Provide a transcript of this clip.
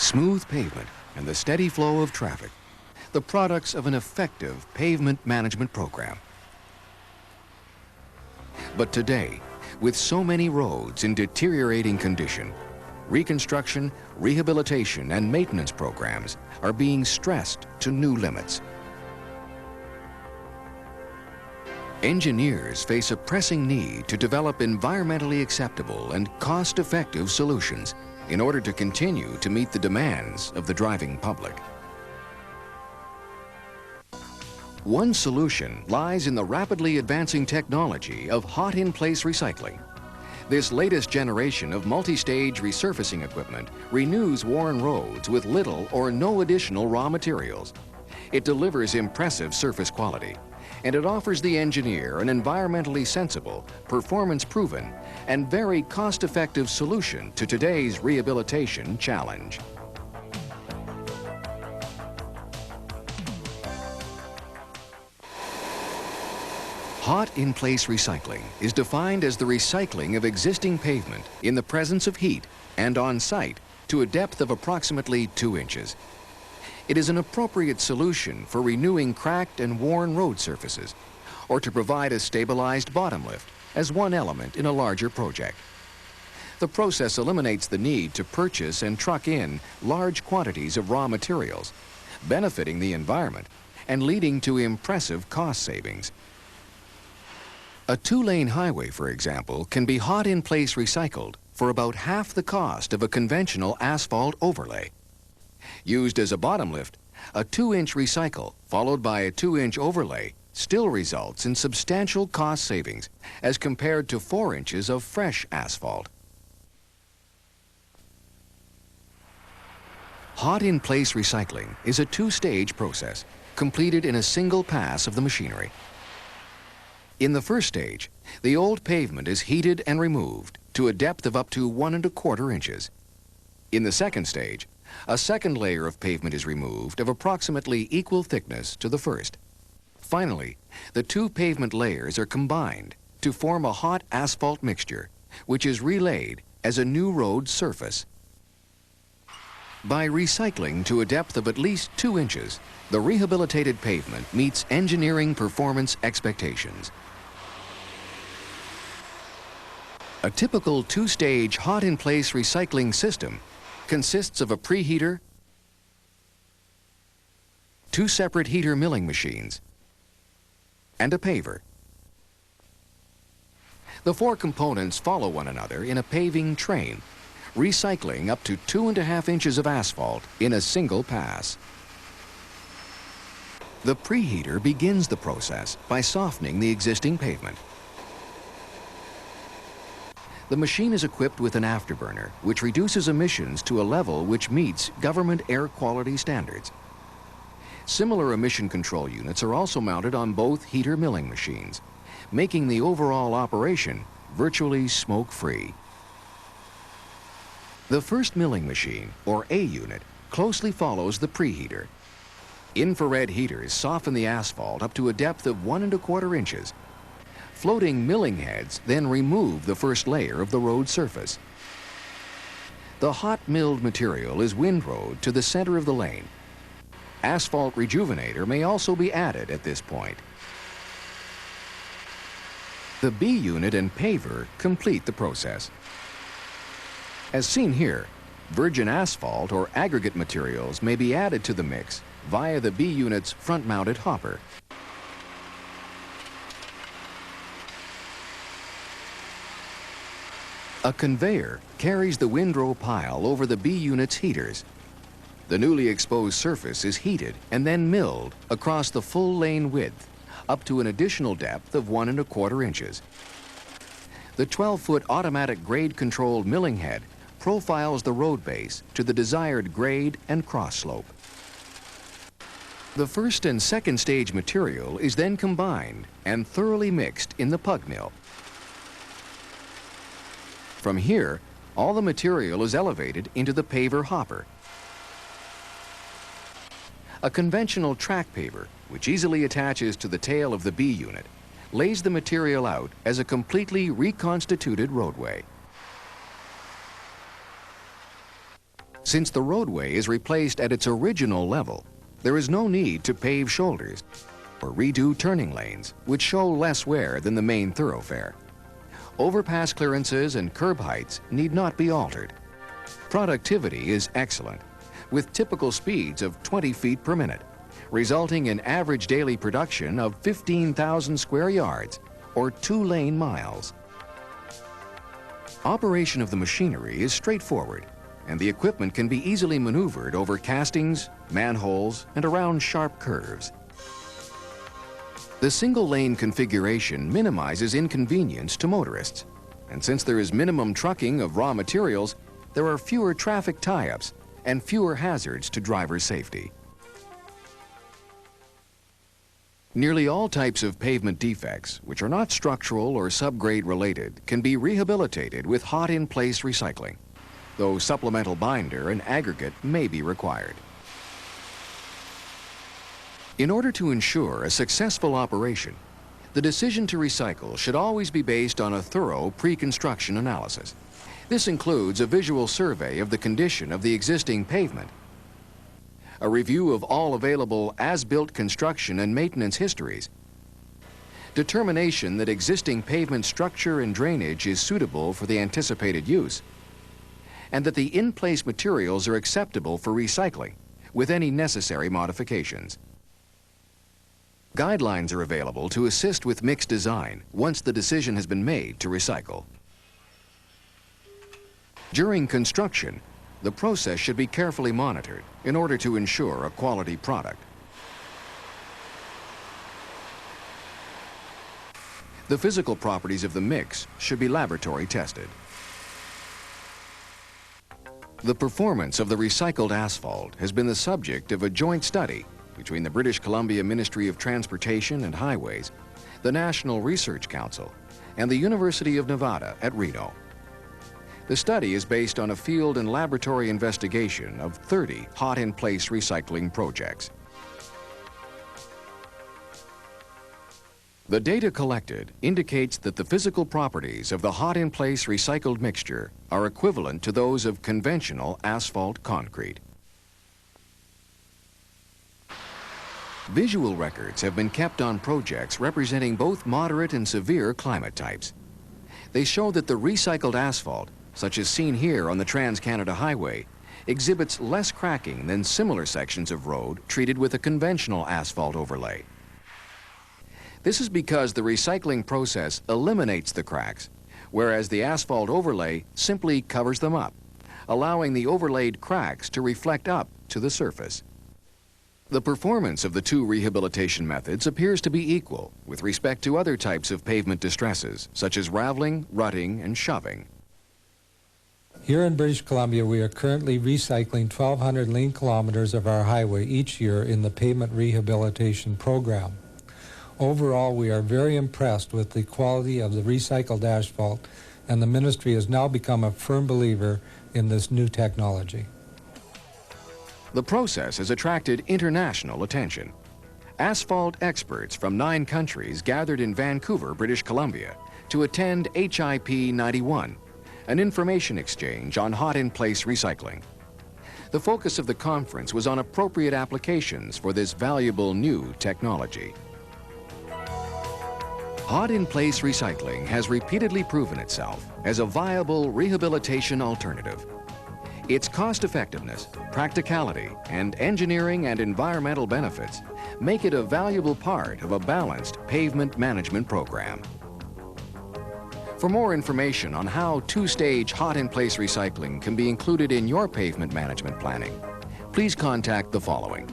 Smooth pavement and the steady flow of traffic, the products of an effective pavement management program. But today, with so many roads in deteriorating condition, reconstruction, rehabilitation, and maintenance programs are being stressed to new limits. Engineers face a pressing need to develop environmentally acceptable and cost-effective solutions in order to continue to meet the demands of the driving public. One solution lies in the rapidly advancing technology of hot-in-place recycling. This latest generation of multi-stage resurfacing equipment renews worn roads with little or no additional raw materials. It delivers impressive surface quality, and it offers the engineer an environmentally sensible, performance-proven, and very cost-effective solution to today's rehabilitation challenge. Hot-in-place recycling is defined as the recycling of existing pavement in the presence of heat and on site to a depth of approximately 2 inches. It is an appropriate solution for renewing cracked and worn road surfaces, or to provide a stabilized bottom lift as one element in a larger project. The process eliminates the need to purchase and truck in large quantities of raw materials, benefiting the environment and leading to impressive cost savings. A 2-lane highway, for example, can be hot-in-place recycled for about half the cost of a conventional asphalt overlay. Used as a bottom lift, a 2-inch recycle followed by a 2-inch overlay still results in substantial cost savings as compared to 4 inches of fresh asphalt. Hot-in-place recycling is a 2-stage process completed in a single pass of the machinery. In the first stage, the old pavement is heated and removed to a depth of up to 1 1/4 inches. In the second stage, a second layer of pavement is removed of approximately equal thickness to the first. Finally, the 2 pavement layers are combined to form a hot asphalt mixture, which is relaid as a new road surface. By recycling to a depth of at least 2 inches, the rehabilitated pavement meets engineering performance expectations. A typical 2-stage hot-in-place recycling system consists of a preheater, 2 separate heater milling machines, and a paver. The 4 components follow one another in a paving train, recycling up to 2½ inches of asphalt in a single pass. The preheater begins the process by softening the existing pavement. The machine is equipped with an afterburner, which reduces emissions to a level which meets government air quality standards. Similar emission control units are also mounted on both heater milling machines, making the overall operation virtually smoke-free. The first milling machine, or A unit, closely follows the preheater. Infrared heaters soften the asphalt up to a depth of 1 1/4 inches. Floating milling heads then remove the first layer of the road surface. The hot milled material is windrowed to the center of the lane. Asphalt rejuvenator may also be added at this point. The B unit and paver complete the process. As seen here, virgin asphalt or aggregate materials may be added to the mix via the B unit's front-mounted hopper. A conveyor carries the windrow pile over the B unit's heaters. The newly exposed surface is heated and then milled across the full lane width, up to an additional depth of 1 1/4 inches. The 12-foot automatic grade-controlled milling head profiles the road base to the desired grade and cross slope. The first and second stage material is then combined and thoroughly mixed in the pug mill. From here, all the material is elevated into the paver hopper. A conventional track paver, which easily attaches to the tail of the B unit, lays the material out as a completely reconstituted roadway. Since the roadway is replaced at its original level, there is no need to pave shoulders or redo turning lanes, which show less wear than the main thoroughfare. Overpass clearances and curb heights need not be altered. Productivity is excellent, with typical speeds of 20 feet per minute, resulting in average daily production of 15,000 square yards, or 2 lane miles. Operation of the machinery is straightforward, and the equipment can be easily maneuvered over castings, manholes, and around sharp curves. The single-lane configuration minimizes inconvenience to motorists, and since there is minimum trucking of raw materials, there are fewer traffic tie-ups and fewer hazards to driver safety. Nearly all types of pavement defects, which are not structural or subgrade related, can be rehabilitated with hot-in-place recycling, though supplemental binder and aggregate may be required. In order to ensure a successful operation, the decision to recycle should always be based on a thorough pre-construction analysis. This includes a visual survey of the condition of the existing pavement, a review of all available as-built construction and maintenance histories, determination that existing pavement structure and drainage is suitable for the anticipated use, and that the in-place materials are acceptable for recycling, with any necessary modifications. Guidelines are available to assist with mixed design once the decision has been made to recycle. During construction, the process should be carefully monitored in order to ensure a quality product. The physical properties of the mix should be laboratory tested. The performance of the recycled asphalt has been the subject of a joint study between the British Columbia Ministry of Transportation and Highways, the National Research Council, and the University of Nevada at Reno. The study is based on a field and laboratory investigation of 30 hot-in-place recycling projects. The data collected indicates that the physical properties of the hot-in-place recycled mixture are equivalent to those of conventional asphalt concrete. Visual records have been kept on projects representing both moderate and severe climate types. They show that the recycled asphalt, such as seen here on the Trans-Canada Highway, exhibits less cracking than similar sections of road treated with a conventional asphalt overlay. This is because the recycling process eliminates the cracks, whereas the asphalt overlay simply covers them up, allowing the overlaid cracks to reflect up to the surface. The performance of the two rehabilitation methods appears to be equal with respect to other types of pavement distresses, such as raveling, rutting, and shoving. Here in British Columbia, we are currently recycling 1,200 lane kilometers of our highway each year in the pavement rehabilitation program. Overall, we are very impressed with the quality of the recycled asphalt, and the ministry has now become a firm believer in this new technology. The process has attracted international attention. Asphalt experts from 9 countries gathered in Vancouver, British Columbia, to attend HIP 91, an information exchange on hot-in-place recycling. The focus of the conference was on appropriate applications for this valuable new technology. Hot-in-place recycling has repeatedly proven itself as a viable rehabilitation alternative. Its cost-effectiveness, practicality, and engineering and environmental benefits make it a valuable part of a balanced pavement management program. For more information on how two-stage hot-in-place recycling can be included in your pavement management planning, please contact the following.